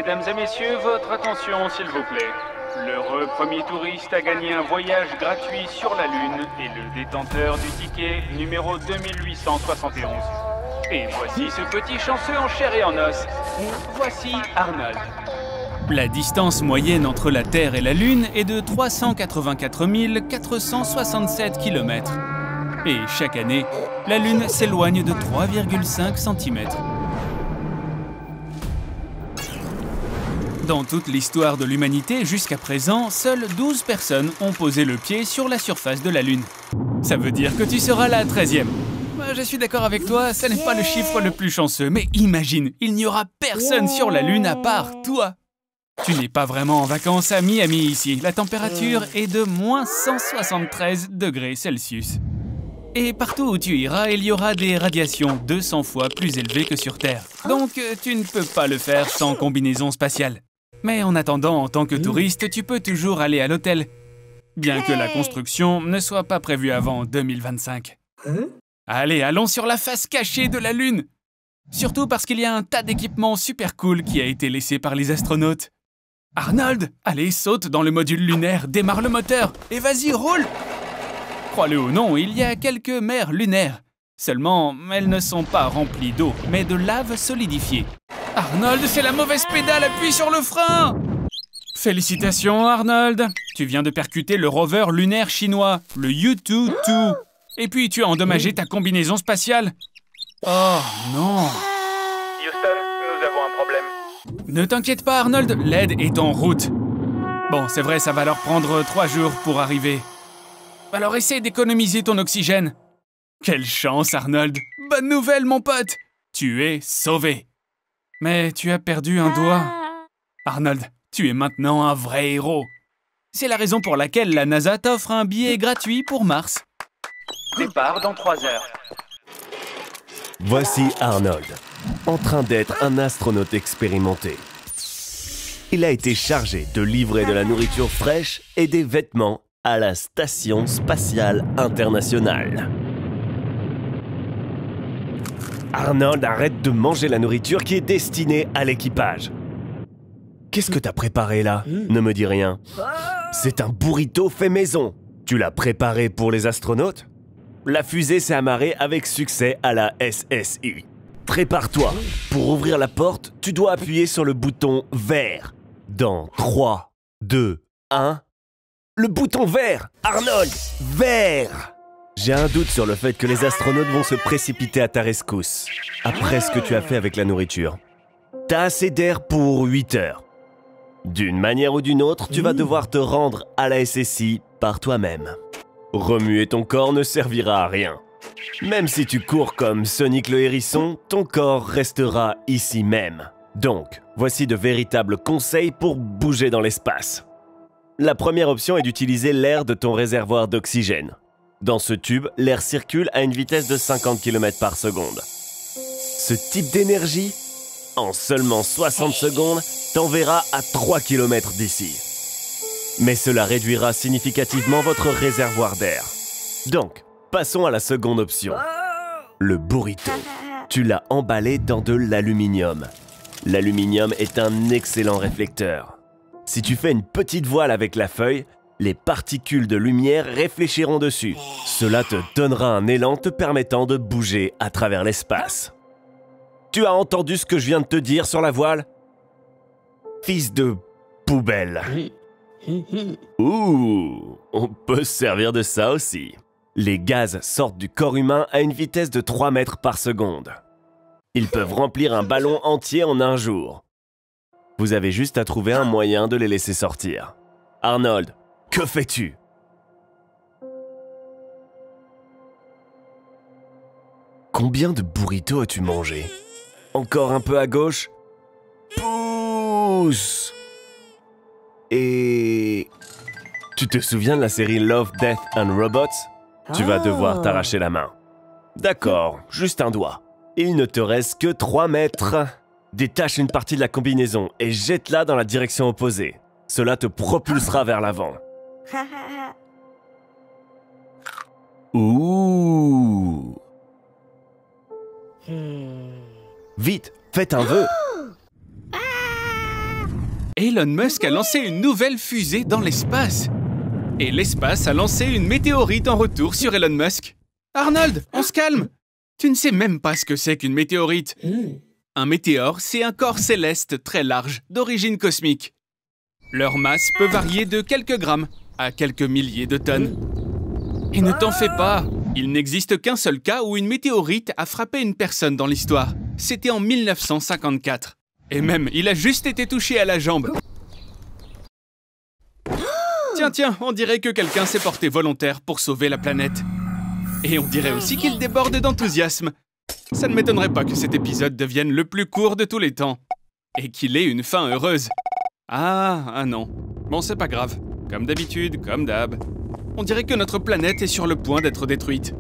Mesdames et messieurs, votre attention s'il vous plaît. L'heureux premier touriste a gagné un voyage gratuit sur la Lune et le détenteur du ticket numéro 2871. Et voici ce petit chanceux en chair et en os. Voici Arnold. La distance moyenne entre la Terre et la Lune est de 384 467 km. Et chaque année, la Lune s'éloigne de 3,5 cm. Dans toute l'histoire de l'humanité, jusqu'à présent, seules 12 personnes ont posé le pied sur la surface de la Lune. Ça veut dire que tu seras la 13e. Je suis d'accord avec toi, ce n'est pas le chiffre le plus chanceux, mais imagine, il n'y aura personne sur la Lune à part toi. Tu n'es pas vraiment en vacances à Miami ici. La température est de moins 173 degrés Celsius. Et partout où tu iras, il y aura des radiations 200 fois plus élevées que sur Terre. Donc, tu ne peux pas le faire sans combinaison spatiale. Mais en attendant, en tant que touriste, tu peux toujours aller à l'hôtel. Bien que la construction ne soit pas prévue avant 2025. Allez, allons sur la face cachée de la Lune. Surtout parce qu'il y a un tas d'équipements super cool qui a été laissé par les astronautes. Arnold, allez, saute dans le module lunaire, démarre le moteur et vas-y, roule! Crois-le ou non, il y a quelques mers lunaires. Seulement, elles ne sont pas remplies d'eau, mais de lave solidifiée. Arnold, c'est la mauvaise pédale, appuie sur le frein! Félicitations, Arnold! Tu viens de percuter le rover lunaire chinois, le Yutu-2. Et puis, tu as endommagé ta combinaison spatiale. Oh, non! Houston, nous avons un problème. Ne t'inquiète pas, Arnold, l'aide est en route. Bon, c'est vrai, ça va leur prendre 3 jours pour arriver. Alors essaie d'économiser ton oxygène. Quelle chance, Arnold! Bonne nouvelle, mon pote! Tu es sauvé. Mais tu as perdu un doigt. Arnold, tu es maintenant un vrai héros. C'est la raison pour laquelle la NASA t'offre un billet gratuit pour Mars. Départ dans 3 heures. Voici Arnold, en train d'être un astronaute expérimenté. Il a été chargé de livrer de la nourriture fraîche et des vêtements à la Station Spatiale Internationale. Arnold, arrête de manger la nourriture qui est destinée à l'équipage. Qu'est-ce que t'as préparé là? Ne me dis rien. C'est un burrito fait maison. Tu l'as préparé pour les astronautes? La fusée s'est amarrée avec succès à la SSI. Prépare-toi. Pour ouvrir la porte, tu dois appuyer sur le bouton vert. Dans 3, 2, 1... Le bouton vert! Arnold! Vert! J'ai un doute sur le fait que les astronautes vont se précipiter à ta rescousse, après ce que tu as fait avec la nourriture. T'as assez d'air pour 8 heures. D'une manière ou d'une autre, tu vas devoir te rendre à la SSI par toi-même. Remuer ton corps ne servira à rien. Même si tu cours comme Sonic le hérisson, ton corps restera ici même. Donc, voici de véritables conseils pour bouger dans l'espace. La première option est d'utiliser l'air de ton réservoir d'oxygène. Dans ce tube, l'air circule à une vitesse de 50 km par seconde. Ce type d'énergie, en seulement 60 secondes, t'enverra à 3 km d'ici. Mais cela réduira significativement votre réservoir d'air. Donc, passons à la seconde option. Le burrito. Tu l'as emballé dans de l'aluminium. L'aluminium est un excellent réflecteur. Si tu fais une petite voile avec la feuille, les particules de lumière réfléchiront dessus. Cela te donnera un élan te permettant de bouger à travers l'espace. Tu as entendu ce que je viens de te dire sur la voile? Fils de poubelle. Ouh, on peut se servir de ça aussi. Les gaz sortent du corps humain à une vitesse de 3 mètres par seconde. Ils peuvent remplir un ballon entier en un jour. Vous avez juste à trouver un moyen de les laisser sortir. Arnold, que fais-tu? Combien de burritos as-tu mangé? Encore un peu à gauche? Pousse! Et... Tu te souviens de la série Love, Death and Robots? Tu vas devoir t'arracher la main. D'accord, juste un doigt. Il ne te reste que 3 mètres. Détache une partie de la combinaison et jette-la dans la direction opposée. Cela te propulsera vers l'avant. Ouh! Vite, faites un vœu! Elon Musk a lancé une nouvelle fusée dans l'espace. Et l'espace a lancé une météorite en retour sur Elon Musk. Arnold, on se calme. Tu ne sais même pas ce que c'est qu'une météorite. Un météore, c'est un corps céleste très large, d'origine cosmique. Leur masse peut varier de quelques grammes à quelques milliers de tonnes. Et ne t'en fais pas, il n'existe qu'un seul cas où une météorite a frappé une personne dans l'histoire. C'était en 1954. Et même, il a juste été touché à la jambe. Tiens, on dirait que quelqu'un s'est porté volontaire pour sauver la planète. Et on dirait aussi qu'il déborde d'enthousiasme. Ça ne m'étonnerait pas que cet épisode devienne le plus court de tous les temps. Et qu'il ait une fin heureuse. Ah non. Bon, c'est pas grave. Comme d'habitude, comme d'hab. On dirait que notre planète est sur le point d'être détruite.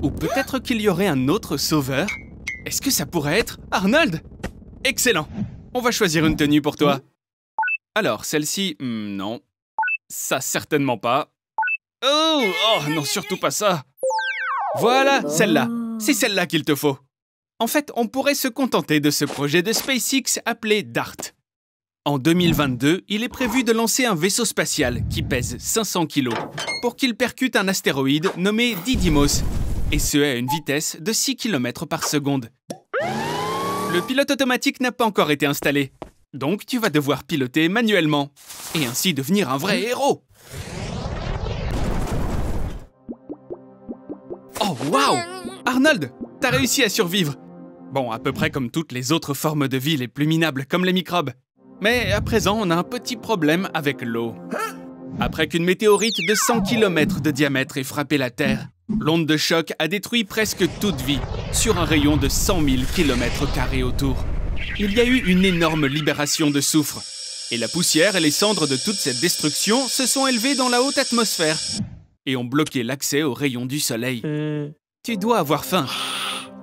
Ou peut-être qu'il y aurait un autre sauveur? Est-ce que ça pourrait être Arnold? Excellent. On va choisir une tenue pour toi. Alors, celle-ci, non. Ça, certainement pas. Oh non, surtout pas ça. Voilà, celle-là. C'est celle-là qu'il te faut. En fait, on pourrait se contenter de ce projet de SpaceX appelé DART. En 2022, il est prévu de lancer un vaisseau spatial qui pèse 500 kg pour qu'il percute un astéroïde nommé Didymos, et ce à une vitesse de 6 km par seconde. Le pilote automatique n'a pas encore été installé, donc tu vas devoir piloter manuellement, et ainsi devenir un vrai héros. Oh waouh! Arnold, t'as réussi à survivre. Bon, à peu près comme toutes les autres formes de vie les plus minables, comme les microbes. Mais à présent, on a un petit problème avec l'eau. Après qu'une météorite de 100 km de diamètre ait frappé la Terre, l'onde de choc a détruit presque toute vie, sur un rayon de 100 000 km² autour. Il y a eu une énorme libération de soufre, et la poussière et les cendres de toute cette destruction se sont élevées dans la haute atmosphère, et ont bloqué l'accès aux rayons du soleil. Tu dois avoir faim.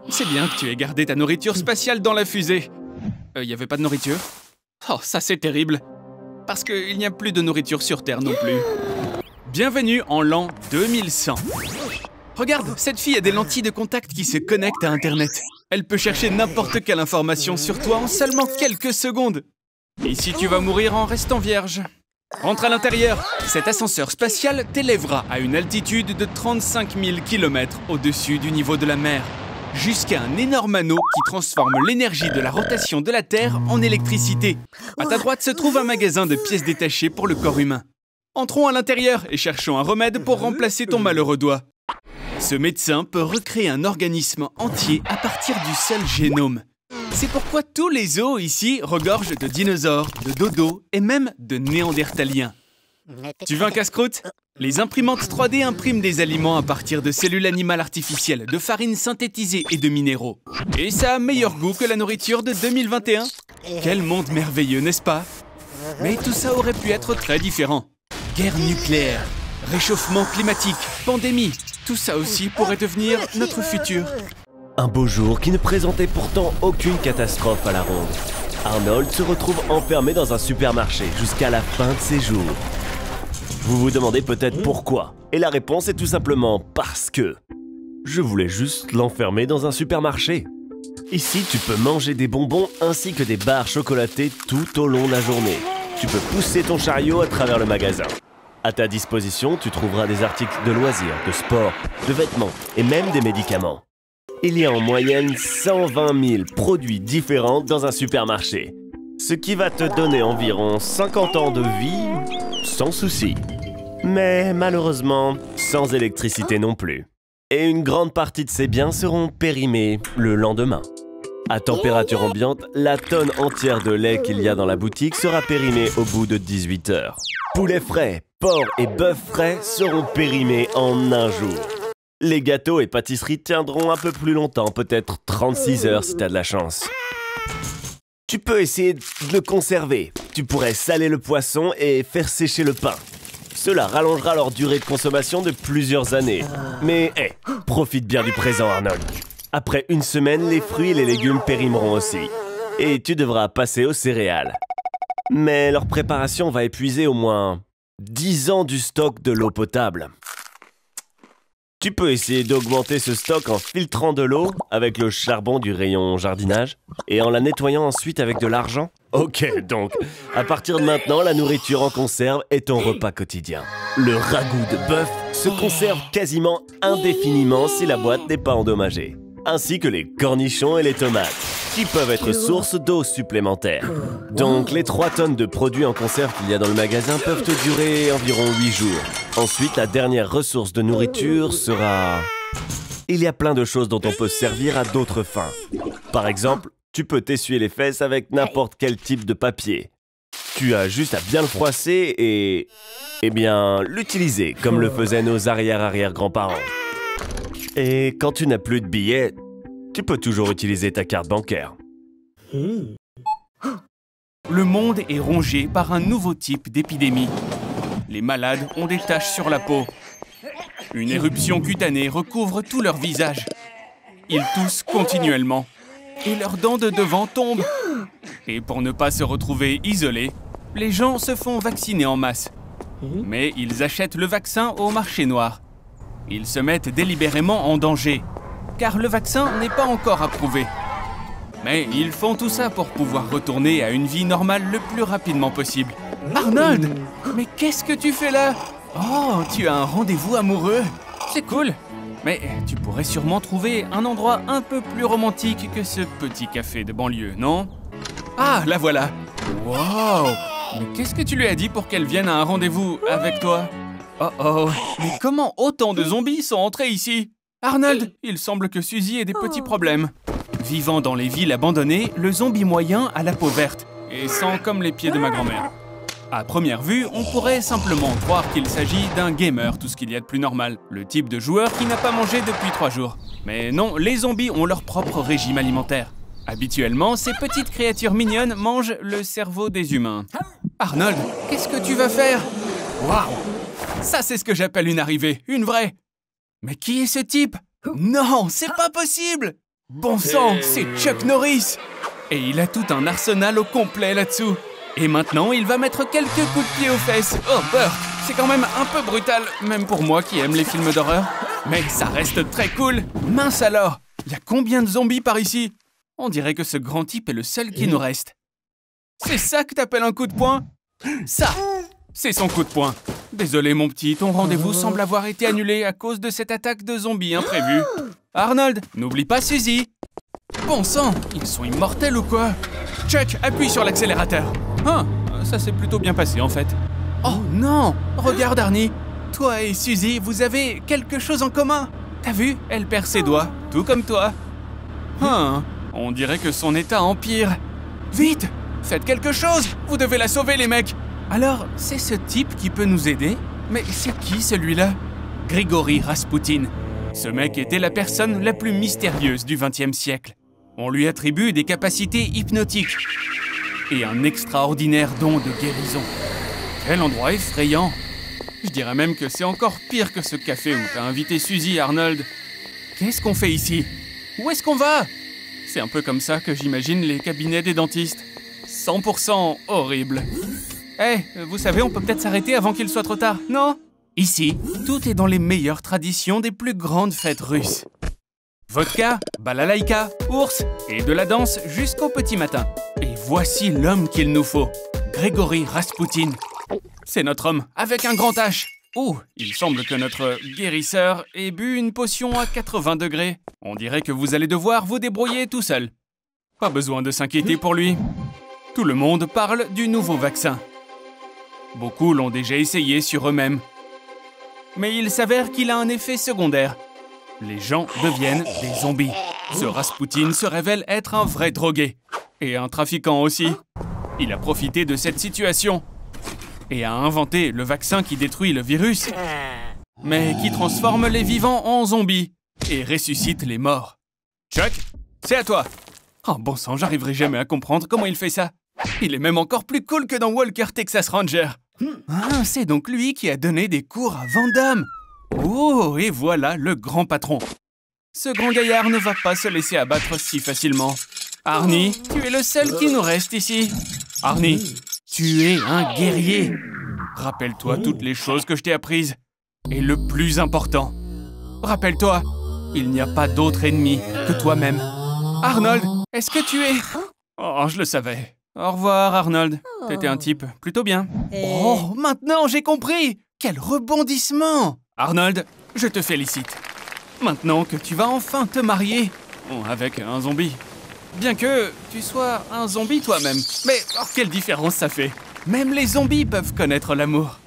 C'est bien que tu aies gardé ta nourriture spatiale dans la fusée. Y avait pas de nourriture? Oh, ça c'est terrible. Parce qu'il n'y a plus de nourriture sur Terre non plus. Bienvenue en l'an 2100. Regarde, cette fille a des lentilles de contact qui se connectent à Internet. Elle peut chercher n'importe quelle information sur toi en seulement quelques secondes. Et si tu vas mourir en restant vierge? Rentre à l'intérieur. Cet ascenseur spatial t'élèvera à une altitude de 35 000 km au-dessus du niveau de la mer, jusqu'à un énorme anneau qui transforme l'énergie de la rotation de la Terre en électricité. À ta droite se trouve un magasin de pièces détachées pour le corps humain. Entrons à l'intérieur et cherchons un remède pour remplacer ton malheureux doigt. Ce médecin peut recréer un organisme entier à partir du seul génome. C'est pourquoi tous les os ici regorgent de dinosaures, de dodos et même de néandertaliens. Tu veux un casse-croûte? Les imprimantes 3D impriment des aliments à partir de cellules animales artificielles, de farines synthétisées et de minéraux. Et ça a meilleur goût que la nourriture de 2021. Quel monde merveilleux, n'est-ce pas? Mais tout ça aurait pu être très différent. Guerre nucléaire, réchauffement climatique, pandémie, tout ça aussi pourrait devenir notre futur. Un beau jour qui ne présentait pourtant aucune catastrophe à la ronde. Arnold se retrouve enfermé dans un supermarché jusqu'à la fin de ses jours. Vous vous demandez peut-être pourquoi. Et la réponse est tout simplement parce que je voulais juste l'enfermer dans un supermarché. Ici, tu peux manger des bonbons ainsi que des barres chocolatées tout au long de la journée. Tu peux pousser ton chariot à travers le magasin. À ta disposition, tu trouveras des articles de loisirs, de sport, de vêtements et même des médicaments. Il y a en moyenne 120 000 produits différents dans un supermarché, ce qui va te donner environ 50 ans de vie sans souci. Mais malheureusement, sans électricité non plus. Et une grande partie de ces biens seront périmés le lendemain. À température ambiante, la tonne entière de lait qu'il y a dans la boutique sera périmée au bout de 18 heures. Poulet frais, porc et bœuf frais seront périmés en un jour. Les gâteaux et pâtisseries tiendront un peu plus longtemps, peut-être 36 heures si t'as de la chance. Tu peux essayer de le conserver. Tu pourrais saler le poisson et faire sécher le pain. Cela rallongera leur durée de consommation de plusieurs années. Mais profite bien du présent, Arnold. Après une semaine, les fruits et les légumes périmeront aussi. Et tu devras passer aux céréales. Mais leur préparation va épuiser au moins 10 ans du stock de l'eau potable. Tu peux essayer d'augmenter ce stock en filtrant de l'eau avec le charbon du rayon jardinage et en la nettoyant ensuite avec de l'argent. Ok, donc, à partir de maintenant, la nourriture en conserve est ton repas quotidien. Le ragoût de bœuf se conserve quasiment indéfiniment si la boîte n'est pas endommagée. Ainsi que les cornichons et les tomates, qui peuvent être source d'eau supplémentaire. Donc, les 3 tonnes de produits en conserve qu'il y a dans le magasin peuvent te durer environ 8 jours. Ensuite, la dernière ressource de nourriture sera... Il y a plein de choses dont on peut se servir à d'autres fins. Par exemple, tu peux t'essuyer les fesses avec n'importe quel type de papier. Tu as juste à bien le froisser et... Eh bien, l'utiliser comme le faisaient nos arrière-arrière-grands-parents. Et quand tu n'as plus de billets, tu peux toujours utiliser ta carte bancaire. Le monde est rongé par un nouveau type d'épidémie. Les malades ont des taches sur la peau. Une éruption cutanée recouvre tout leur visage. Ils toussent continuellement. Et leurs dents de devant tombent. Et pour ne pas se retrouver isolés, les gens se font vacciner en masse. Mais ils achètent le vaccin au marché noir. Ils se mettent délibérément en danger, car le vaccin n'est pas encore approuvé. Mais ils font tout ça pour pouvoir retourner à une vie normale le plus rapidement possible. Arnold, mais qu'est-ce que tu fais là? Oh, tu as un rendez-vous amoureux. C'est cool. Mais tu pourrais sûrement trouver un endroit un peu plus romantique que ce petit café de banlieue, non? Ah, la voilà. Wow! Mais qu'est-ce que tu lui as dit pour qu'elle vienne à un rendez-vous avec toi? Oh oh, mais comment autant de zombies sont entrés ici? Arnold, il semble que Suzy ait des petits problèmes. Vivant dans les villes abandonnées, le zombie moyen a la peau verte et sent comme les pieds de ma grand-mère. À première vue, on pourrait simplement croire qu'il s'agit d'un gamer, tout ce qu'il y a de plus normal. Le type de joueur qui n'a pas mangé depuis 3 jours. Mais non, les zombies ont leur propre régime alimentaire. Habituellement, ces petites créatures mignonnes mangent le cerveau des humains. Arnold, qu'est-ce que tu vas faire? Waouh! Ça, c'est ce que j'appelle une arrivée, une vraie. Mais qui est ce type? Non, c'est pas possible! Bon sang, c'est Chuck Norris! Et il a tout un arsenal au complet là-dessous. Et maintenant, il va mettre quelques coups de pied aux fesses. Oh, Burt, c'est quand même un peu brutal, même pour moi qui aime les films d'horreur. Mais ça reste très cool. Mince alors, il y a combien de zombies par ici? On dirait que ce grand type est le seul qui nous reste. C'est ça que t'appelles un coup de poing? Ça, c'est son coup de poing. Désolé mon petit, ton rendez-vous semble avoir été annulé à cause de cette attaque de zombies imprévue. Arnold, n'oublie pas Suzy. Bon sang, ils sont immortels ou quoi? Chuck, appuie sur l'accélérateur. Ah, ça s'est plutôt bien passé en fait. Oh non, regarde Arnie. Toi et Suzy, vous avez quelque chose en commun. T'as vu? Elle perd ses doigts, tout comme toi. Ah, on dirait que son état empire. Vite, faites quelque chose. Vous devez la sauver les mecs. Alors, c'est ce type qui peut nous aider? Mais c'est qui celui-là? Grigory Rasputin. Ce mec était la personne la plus mystérieuse du XXe siècle. On lui attribue des capacités hypnotiques et un extraordinaire don de guérison. Quel endroit effrayant! Je dirais même que c'est encore pire que ce café où t'as invité Suzy, Arnold. Qu'est-ce qu'on fait ici? Où est-ce qu'on va? C'est un peu comme ça que j'imagine les cabinets des dentistes. 100% horrible. Eh, vous savez, on peut peut-être s'arrêter avant qu'il soit trop tard, non? Ici, tout est dans les meilleures traditions des plus grandes fêtes russes. Vodka, balalaïka, ours et de la danse jusqu'au petit matin. Et voici l'homme qu'il nous faut, Grigory Rasputin. C'est notre homme, avec un grand H. Oh, il semble que notre guérisseur ait bu une potion à 80 degrés. On dirait que vous allez devoir vous débrouiller tout seul. Pas besoin de s'inquiéter pour lui. Tout le monde parle du nouveau vaccin. Beaucoup l'ont déjà essayé sur eux-mêmes. Mais il s'avère qu'il a un effet secondaire. Les gens deviennent des zombies. Ce Rasputin se révèle être un vrai drogué. Et un trafiquant aussi. Il a profité de cette situation. Et a inventé le vaccin qui détruit le virus. Mais qui transforme les vivants en zombies. Et ressuscite les morts. Chuck, c'est à toi. Oh bon sang, j'arriverai jamais à comprendre comment il fait ça. Il est même encore plus cool que dans Walker Texas Ranger. Ah, c'est donc lui qui a donné des cours à Van Damme. Oh, et voilà le grand patron. Ce grand gaillard ne va pas se laisser abattre si facilement. Arnie, tu es le seul qui nous reste ici. Arnie, tu es un guerrier. Rappelle-toi toutes les choses que je t'ai apprises. Et le plus important, Rappelle-toi, il n'y a pas d'autre ennemi que toi-même. Arnold, est-ce que tu es... Oh, je le savais. Au revoir, Arnold. T'étais un type plutôt bien. Oh, maintenant j'ai compris! Quel rebondissement! Arnold, je te félicite. Maintenant que tu vas enfin te marier avec un zombie. Bien que tu sois un zombie toi-même. Mais quelle différence ça fait! Même les zombies peuvent connaître l'amour.